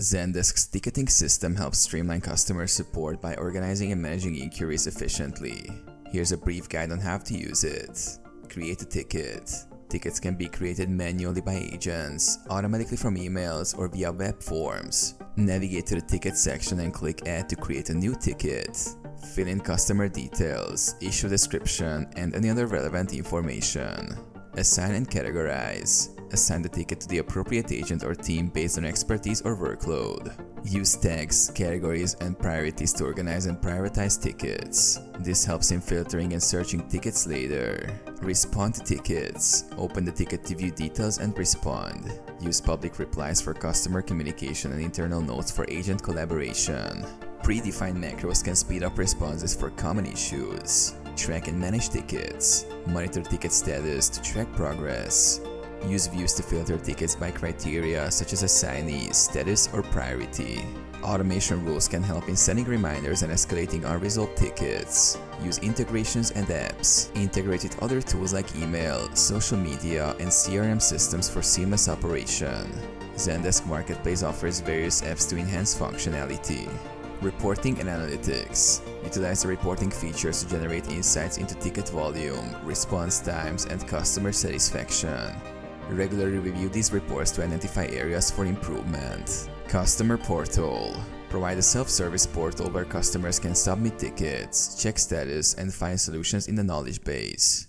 Zendesk's ticketing system helps streamline customer support by organizing and managing inquiries efficiently. Here's a brief guide on how to use it. Create a ticket. Tickets can be created manually by agents, automatically from emails, or via web forms. Navigate to the ticket section and click Add to create a new ticket. Fill in customer details, issue description, and any other relevant information. Assign and categorize. Assign the ticket to the appropriate agent or team based on expertise or workload. Use tags, categories, and priorities to organize and prioritize tickets. This helps in filtering and searching tickets later. Respond to tickets. Open the ticket to view details and respond. Use public replies for customer communication and internal notes for agent collaboration. Predefined macros can speed up responses for common issues. Track and manage tickets. Monitor ticket status to track progress. Use views to filter tickets by criteria such as assignee, status, or priority. Automation rules can help in sending reminders and escalating unresolved tickets. Use integrations and apps. Integrate with other tools like email, social media, and CRM systems for seamless operation. Zendesk Marketplace offers various apps to enhance functionality. Reporting and analytics. Utilize the reporting features to generate insights into ticket volume, response times, and customer satisfaction. Regularly review these reports to identify areas for improvement. Customer Portal. Provide a self-service portal where customers can submit tickets, check status, and find solutions in the knowledge base.